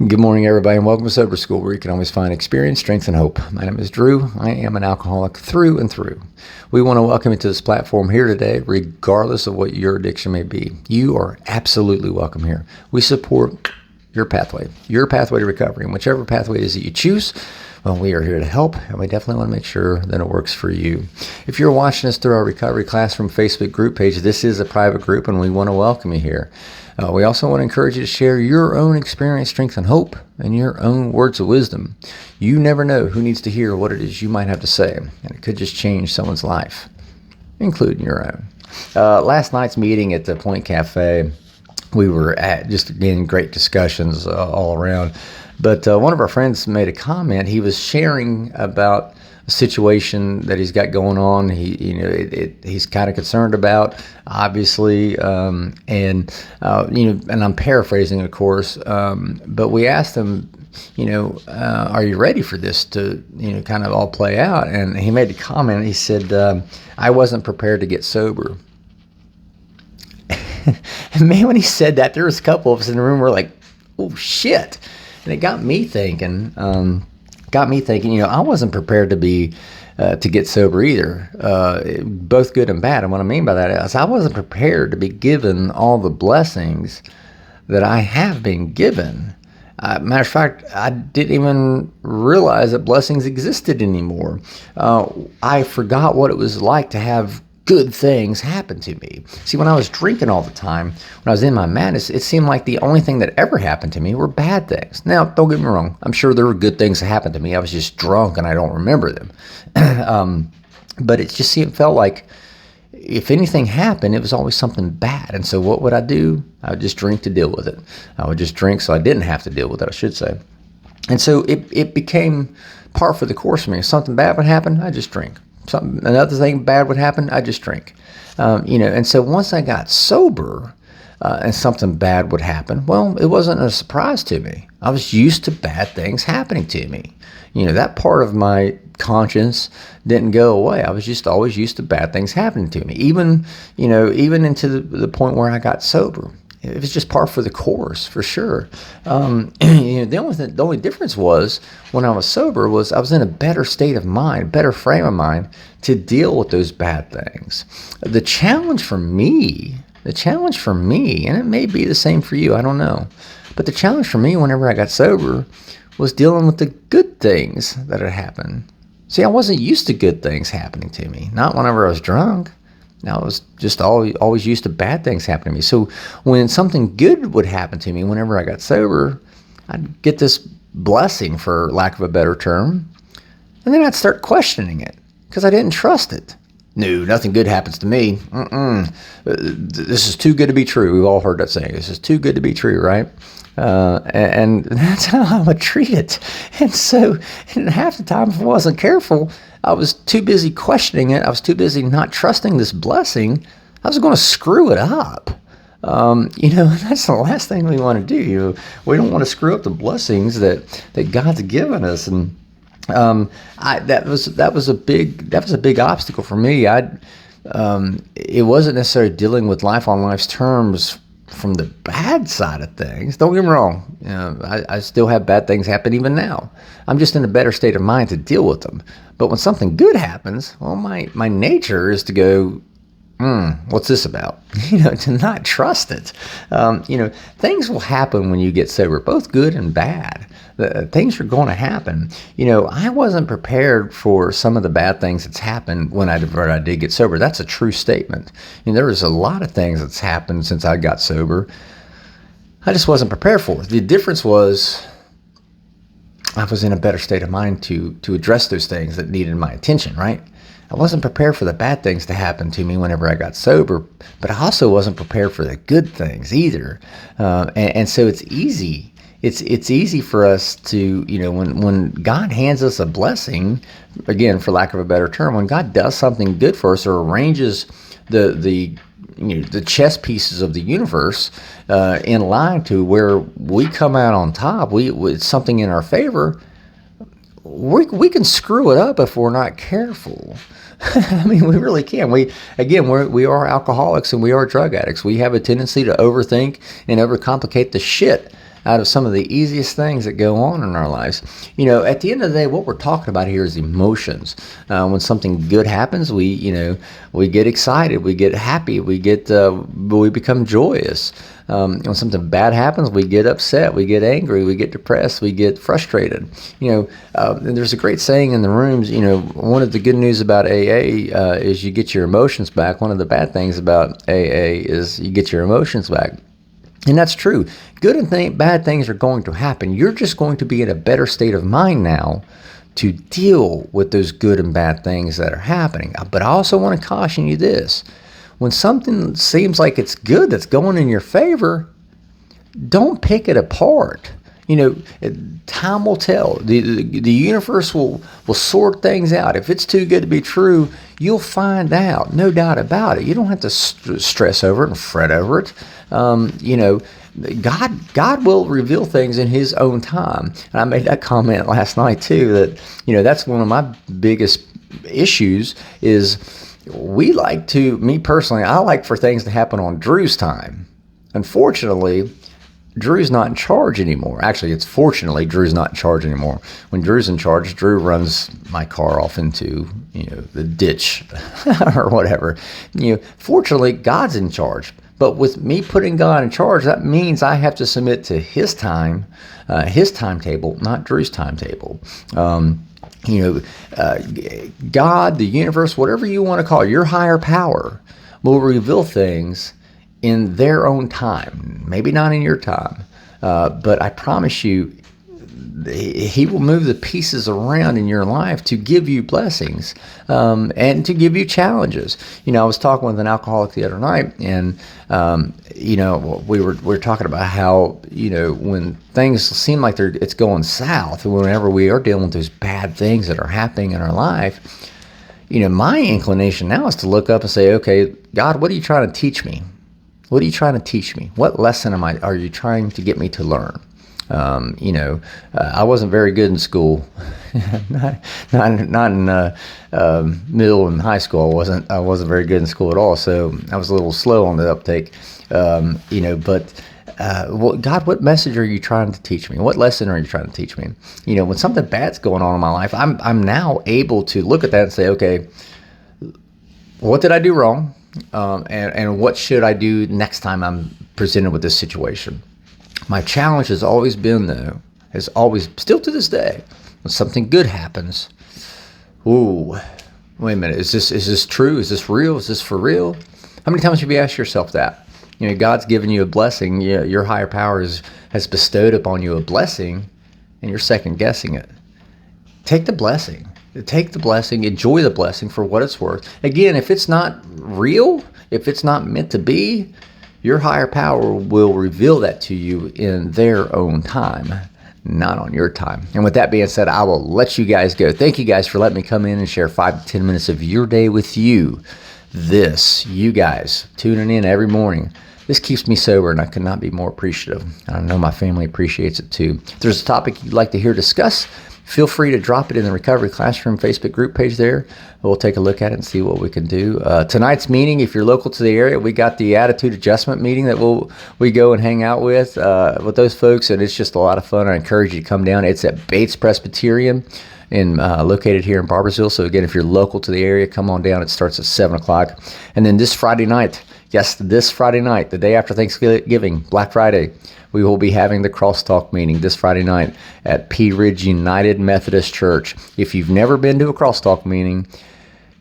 Good morning, everybody, and welcome to Sober School, where you can always find experience, strength, and hope. My name is Drew. I am an alcoholic through and through. We want to welcome you to this platform here today, regardless of what your addiction may be. You are absolutely welcome here. We support your pathway to recovery, and whichever pathway it is that you choose, well, we are here to help, and we definitely want to make sure that it works for you. If you're watching us through our Recovery Classroom Facebook group page, this is a private group, and we want to welcome you here. We also want to encourage you to share your own experience, strength, and hope, and your own words of wisdom. You never know who needs to hear what it is you might have to say, and it could just change someone's life, including your own. Last night's meeting at the Point Cafe, we were at just, again, great discussions all around. But one of our friends made a comment. He was sharing about a situation that he's got going on. He's kind of concerned about, obviously, and I'm paraphrasing, of course. But we asked him, are you ready for this to, kind of all play out? And he made a comment. He said, I wasn't prepared to get sober. And man, when he said that, there was a couple of us in the room who were like, oh, shit. And it got me thinking, I wasn't prepared to get sober either, both good and bad. And what I mean by that is I wasn't prepared to be given all the blessings that I have been given. Matter of fact, I didn't even realize that blessings existed anymore. I forgot what it was like to have good things happen to me. See, when I was drinking all the time, when I was in my madness, it seemed like the only thing that ever happened to me were bad things. Now, don't get me wrong. I'm sure there were good things that happened to me. I was just drunk and I don't remember them. But it felt like if anything happened, it was always something bad. And so what would I do? I would just drink to deal with it. I would just drink so I didn't have to deal with it, I should say. And so it became par for the course for me. If something bad would happen, I just drink. Another thing bad would happen, I just drink. And so once I got sober and something bad would happen, well, it wasn't a surprise to me. I was used to bad things happening to me. That part of my conscience didn't go away. I was just always used to bad things happening to me, even into the point where I got sober. It was just par for the course, for sure. The only difference was when I was sober was I was in a better state of mind, better frame of mind to deal with those bad things. The challenge for me, and it may be the same for you, I don't know, but the challenge for me whenever I got sober was dealing with the good things that had happened. See, I wasn't used to good things happening to me, not whenever I was drunk. I was just always used to bad things happening to me. So when something good would happen to me whenever I got sober, I'd get this blessing, for lack of a better term, and then I'd start questioning it because I didn't trust it. No, nothing good happens to me. This is too good to be true. We've all heard that saying. This is too good to be true, right? And that's how I would treat it. And so half the time, if I wasn't careful, I was too busy questioning it. I was too busy not trusting this blessing. I was going to screw it up. That's the last thing we want to do. We don't want to screw up the blessings that God's given us. And that was a big obstacle for me. It wasn't necessarily dealing with life on life's terms from the bad side of things. Don't get me wrong. I still have bad things happen even now. I'm just in a better state of mind to deal with them. But when something good happens, well, my nature is to go, what's this about? To not trust it. Things will happen when you get sober, both good and bad. Things are going to happen. I wasn't prepared for some of the bad things that's happened when I did get sober. That's a true statement. There was a lot of things that's happened since I got sober. I just wasn't prepared for it. The difference was I was in a better state of mind to address those things that needed my attention, right? I wasn't prepared for the bad things to happen to me whenever I got sober, but I also wasn't prepared for the good things either. And so it's easy. It's easy for us to, when God hands us a blessing, again, for lack of a better term, when God does something good for us or arranges the chess pieces of the universe in line to where we come out on top, it's something in our favor, we can screw it up if we're not careful. I mean, we really can. We are alcoholics and we are drug addicts. We have a tendency to overthink and overcomplicate the shit out of some of the easiest things that go on in our lives. At the end of the day, what we're talking about here is emotions. When something good happens, we get excited, we get happy, we become joyous. When something bad happens, we get upset, we get angry, we get depressed, we get frustrated. And there's a great saying in the rooms, one of the good news about AA is you get your emotions back. One of the bad things about AA is you get your emotions back. And that's true. Good and bad things are going to happen. You're just going to be in a better state of mind now to deal with those good and bad things that are happening. But I also want to caution you this. When something seems like it's good that's going in your favor, don't pick it apart. Time will tell. The universe will sort things out. If it's too good to be true, you'll find out. No doubt about it. You don't have to stress over it and fret over it. God will reveal things in His own time. And I made that comment last night too, that, that's one of my biggest issues is me personally, I like for things to happen on Drew's time. Unfortunately, Drew's not in charge anymore. Actually, it's fortunately Drew's not in charge anymore. When Drew's in charge, Drew runs my car off into, the ditch or whatever. Fortunately, God's in charge. But with me putting God in charge, that means I have to submit to His time, His timetable, not Drew's timetable. God, the universe, whatever you want to call it, your higher power will reveal things in their own time. Maybe not in your time, but I promise you, He will move the pieces around in your life to give you blessings and to give you challenges. I was talking with an alcoholic the other night, and we were talking about how when things seem like it's going south, whenever we are dealing with those bad things that are happening in our life, my inclination now is to look up and say, okay, God, what are you trying to teach me? What are you trying to teach me? What lesson are you trying to get me to learn? I wasn't very good in school, not in middle and high school. I wasn't very good in school at all. So I was a little slow on the uptake, but God, what message are you trying to teach me? What lesson are you trying to teach me? When something bad's going on in my life, I'm now able to look at that and say, okay, what did I do wrong? And what should I do next time I'm presented with this situation? My challenge has always been, though, still to this day, when something good happens, ooh, wait a minute, is this true? Is this real? Is this for real? How many times have you asked yourself that? God's given you a blessing. Your higher power has bestowed upon you a blessing, and you're second guessing it. Take the blessing. Enjoy the blessing for what it's worth. Again, if it's not real, if it's not meant to be, your higher power will reveal that to you in their own time, not on your time. And with that being said, I will let you guys go. Thank you guys for letting me come in and share 5 to 10 minutes of your day with you. You guys tuning in every morning. This keeps me sober, and I could not be more appreciative. I know my family appreciates it too. If there's a topic you'd like to hear discussed, feel free to drop it in the Recovery Classroom Facebook group page there. We'll take a look at it and see what we can do. Tonight's meeting, if you're local to the area, we got the Attitude Adjustment meeting that we go and hang out with those folks, and it's just a lot of fun. I encourage you to come down. It's at Bates Presbyterian, located here in Barboursville. So again, if you're local to the area, come on down. It starts at 7 o'clock. And then this Friday night, the day after Thanksgiving, Black Friday, we will be having the Crosstalk meeting this Friday night at Pea Ridge United Methodist Church. If you've never been to a Crosstalk meeting,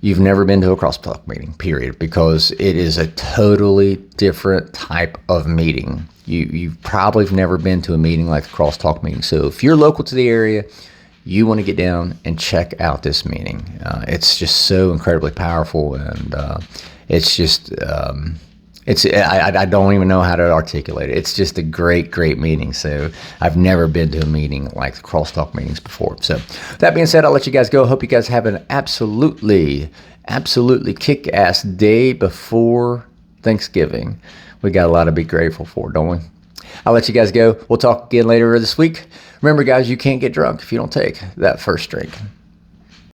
you've never been to a Crosstalk meeting, period, because it is a totally different type of meeting. You've probably never been to a meeting like the Crosstalk meeting. So if you're local to the area, you want to get down and check out this meeting. It's just so incredibly powerful, and it's just... I don't even know how to articulate it. It's just a great, great meeting. So I've never been to a meeting like the Crosstalk meetings before. So that being said, I'll let you guys go. Hope you guys have an absolutely kick-ass day before Thanksgiving. We got a lot to be grateful for, don't we? I'll let you guys go. We'll talk again later this week. Remember, guys, you can't get drunk if you don't take that first drink.